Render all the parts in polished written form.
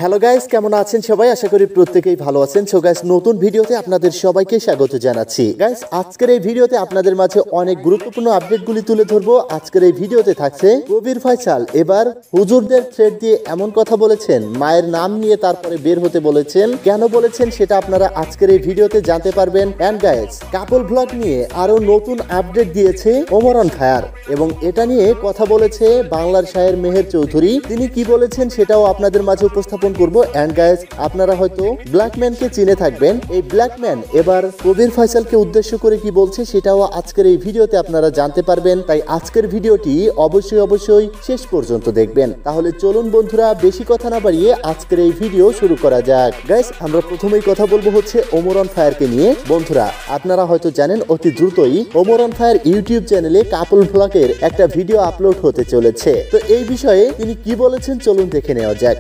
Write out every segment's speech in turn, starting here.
Hello guys, কেমন আছেন সবাই? আশা করি প্রত্যেকেই ভালো আছেন। সো গাইস, নতুন ভিডিওতে আপনাদের সবাইকে স্বাগত জানাচ্ছি। গাইস, আজকের এই ভিডিওতে আপনাদের মাঝে অনেক গুরুত্বপূর্ণ আপডেটগুলি তুলে ধরবো। আজকের এই ভিডিওতে থাকছে কবির ফয়সাল এবার হুজুরদের থ্রেড দিয়ে এমন কথা বলেছেন, মায়ের নাম নিয়ে তারপরে বের হতে বলেছেন। কেন বলেছেন সেটা আপনারা আজকের এই ভিডিওতে জানতে পারবেন। এন্ড গাইস, কাপল ব্লগ নিয়ে আরো নতুন আপডেট দিয়েছে ওমর অন ফায়ার এবং এটা নিয়ে কথা বলেছে বাংলার শায়ের মেহের চৌধুরী। তিনি কি বলেছেন সেটাও আপনাদের মাঝে উপস্থাপন করব। এন্ড গাইস, আপনারা হয়তো ব্ল্যাকম্যানকে চিনে থাকবেন। এই ব্ল্যাকম্যান এবার কবির ফয়সালকে উদ্দেশ্য করে কি বলছে সেটাও আজকের এই ভিডিওতে আপনারা জানতে পারবেন। তাই আজকের ভিডিওটি অবশ্যই শেষ পর্যন্ত দেখবেন। তাহলে চলুন বন্ধুরা, বেশি কথা না বাড়িয়ে আজকের এই ভিডিও শুরু করা যাক। গাইস, আমরা প্রথমেই কথা বলবো হচ্ছে ওমর অন ফায়ারকে নিয়ে। বন্ধুরা, আপনারা হয়তো জানেন অতি দ্রুতই ওমর অন ফায়ার ইউটিউব চ্যানেলে কাপল ব্লগের একটা ভিডিও আপলোড হতে চলেছে। তো এই বিষয়ে তিনি কি বলেছেন চলুন দেখে নেওয়া যাক।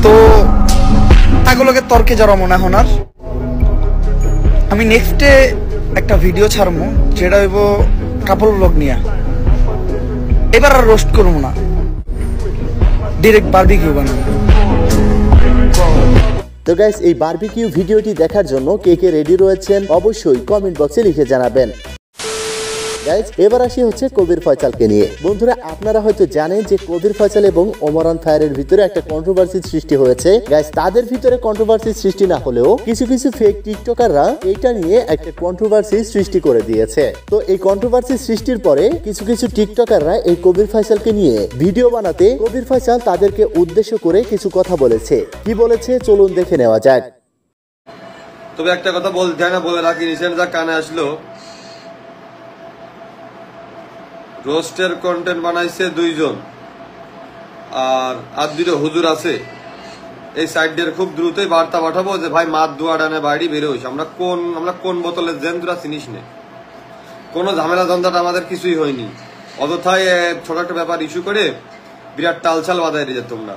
তো এগুলোকে তর্কে জড়াবো না এখন আর। আমি নেক্সটে একটা ভিডিও ছাড়বো যেটা হইব কাপল ব্লগ নিয়ে। এবার আর রোস্ট করবো না, ডিরেক্ট বারবিকিউ বানাবো। তো গাইস, এই বারবিকিউ ভিডিওটি দেখার জন্য কে কে রেডি রয়েছেন অবশ্যই কমেন্ট বক্সে লিখে জানাবেন। গাইস, এবার আসি হচ্ছে কবির ফয়সালকে নিয়ে। বন্ধুরা, আপনারা হয়তো জানেন যে কবির ফয়সাল এবং ওমর অন ফায়ারের ভিতরে একটা কন্ট্রোভার্সি সৃষ্টি হয়েছে। গাইস, তাদের ভিতরে কন্ট্রোভার্সি সৃষ্টি না হলেও কিছু ফেক টিকটকাররা এইটা নিয়ে একটা কন্ট্রোভার্সি সৃষ্টি করে দিয়েছে। তো এই কন্ট্রোভার্সি সৃষ্টির পরে কিছু টিকটকাররা এই কবির ফয়সালকে নিয়ে ভিডিও বানাতে কবির ফয়সাল তাদেরকে উদ্দেশ্য করে কিছু কথা বলেছে। কি বলেছে চলুন দেখে নেওয়া যাক। তবে একটা কথা বলতে হয় না, বলে রাখি, রিসেন্ট যা কানে আসলো, রোস্টের কন্টেন্ট বানাইছে 2 জন আর দুটো হুজুর আছে। এই সাইড দিয়ে খুব দ্রুতই বার্তা পাঠাবো যে ভাই মাত দুয়া ডানে বাইরে বেরোইস। আমরা কোন বোতলের জেন তোরা চিনিস নে। কোনো ঝামেলা ধন্দাটা আমাদের কিছুই হয়নি। অযথায় ছোট একটা ব্যাপার ইস্যু করে বিরাট টালছাল বাজায় দিয়ে তোমরা।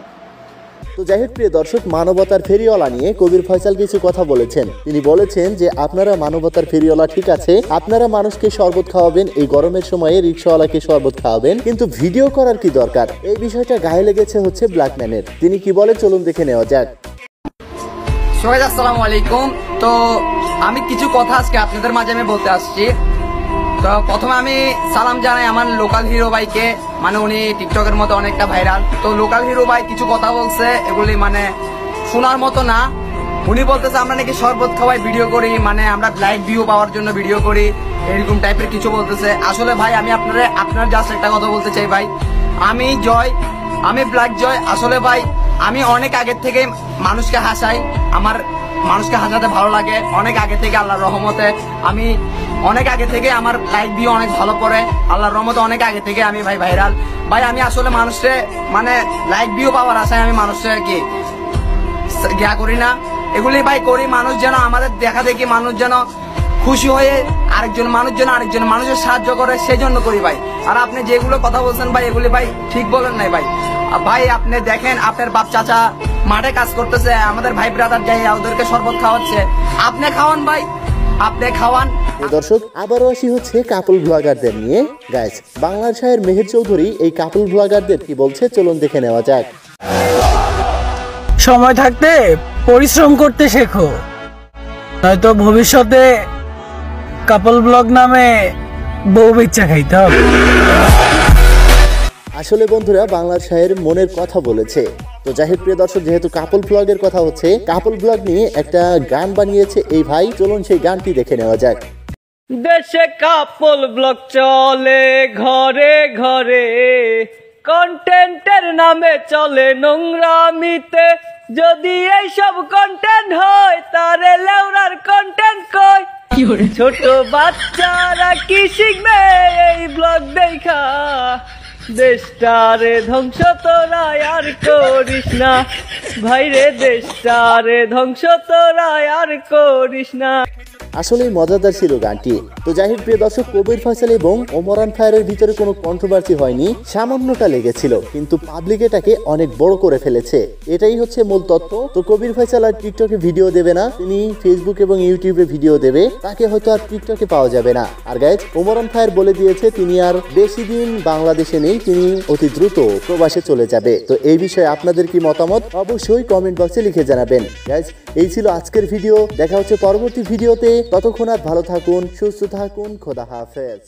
তো যাই হোক প্রিয় দর্শক, মানবতার ফেরিওয়ালা নিয়ে কবির ফয়সাল কিছু কথা বলেছেন। তিনি বলেছেন যে আপনারা মানবতার ফেরিওয়ালা ঠিক আছে, আপনারা মানুষকে শরবত খাওয়াবেন, এই গরমের সময়ে রিক্সাওয়ালাকে শরবত খাওয়াবেন, কিন্তু ভিডিও করার কি দরকার? এই বিষয়টা গায়ে লেগেছে হচ্ছে ব্ল্যাকম্যানের। তিনি কি বলে চলুন দেখে নেওয়া যাক। সবাই আসসালামু আলাইকুম। তো আমি কিছু কথা আজকে আপনাদের মাঝে আমি বলতে আসছি। তো প্রথমে আমি সালাম জানাই আমার লোকাল হিরো ভাইকে, মানে উনি টিকটকের মতো অনেকটা ভাইরাল। তো লোকাল হিরো ভাই কিছু কথা বলছে, এগুলি মানে শোনার মতো না। উনি বলতেছে আমরা নাকি শরবত খাওয়াই ভিডিও করি, মানে আমরা লাইক ভিউ পাওয়ার জন্য ভিডিও করি, এরকম টাইপের কিছু বলতেছে। আসলে ভাই আমি আপনার জাস্ট একটা কথা বলতে চাই ভাই, আমি ব্ল্যাক জয়। আসলে ভাই আমি অনেক আগের থেকে মানুষকে হাসাই, আমার মানুষকে হাসাতে ভালো লাগে অনেক আগে থেকে। আল্লাহর রহমতে আমি অনেক আগে থেকে আমার লাইক ভিউ অনেক ভালো পড়ে, আল্লাহর রহমতে অনেক আগে থেকে আমি ভাই ভাইরাল। ভাই আমি আসলে মানুষকে মানে লাইক ভিউ পাওয়ার আশায় আমি মানুষকে কি গিয়া করি না, এগুলি ভাই করি মানুষ যেন আমাদের দেখা দেখি মানুষ যেন খুশি হয়ে আরেকজন মানুষের সাহায্য করে, সেই জন্য করি ভাই। আর আপনি যেগুলো কথা বলছেন ভাই, এগুলি ভাই ঠিক বলেন নাই ভাই। ভাই আপনি দেখেন আপনার বাপ চাচা মাঠে কাজ করতেছে, আমাদের ভাই ব্রাদার যাই ওদেরকে শরবত খাওয়াচ্ছে, আপনি খাওয়ান ভাই, আপনি খাওয়ান। দর্শক, আবারও আসি হচ্ছে কাপল ব্লগারদের নিয়ে। গাইস, বাংলার শায়ের মেহের চৌধুরী এই কাপল ব্লগারদের কি বলছে চলুন দেখে নেওয়া যাক। সময় থাকতে পরিশ্রম করতে শেখো, নয়তো ভবিষ্যতে কাপল ব্লগ নামে বউ বেচা খাইতে হবে। আসলে বন্ধুরা, বাংলার শায়ের মনের কথা বলেছে। তো যাই হোক প্রিয় দর্শক, যেহেতু কাপল ব্লগের কথা হচ্ছে, কাপল ব্লগ নিয়ে একটা গান বানিয়েছে এই ভাই। চলুন সেই গানটি দেখে নেওয়া যাক। দেশে কাপল ব্লগ চলে ঘরে ঘরে, কন্টেন্টের নামে চলে নোংরামিতে। যদি এইসব কন্টেন্ট হয় তারে লেউরার কন্টেন্ট কই? ছোট বাচ্চারা কি শিখবে এই ব্লগ দেখা? দেশটারে ধ্বংস তোরা আর করিস না ভাইরে, দেশটারে ধ্বংস তোরা আর করিস না। আসলেই মজাদার ছিল গানটি। তো যাই হোক প্রিয় দর্শক, কবির ফয়সাল এবং ওমরান ফায়ারের ভিতরে কোনো কন্ট্রোভার্সি হয়নি, সামান্যটা লেগেছিল, কিন্তু পাবলিক এটাকে অনেক বড় করে ফেলেছে। এটাই হচ্ছে মূল তথ্য। তো কবির ফয়সাল আর টিকটকে ভিডিও দেবে না, তিনি ফেসবুক এবং ইউটিউবে ভিডিও দেবে, তাকে হয়তো আর টিকটকে পাওয়া যাবে না। আর গাইজ, ওমরান ফায়ার বলে দিয়েছে তিনি আর বেশি দিন বাংলাদেশে নেই, তিনি অতি দ্রুত প্রবাসে চলে যাবে। তো এই বিষয়ে আপনাদের কি মতামত অবশ্যই কমেন্ট বক্সে লিখে জানাবেন। গাইজ, এই ছিল আজকের ভিডিও, দেখা হচ্ছে পরবর্তী ভিডিওতে। ততক্ষণ আর ভালো থাকুন, সুস্থ থাকুন, খোদা হাফেজ।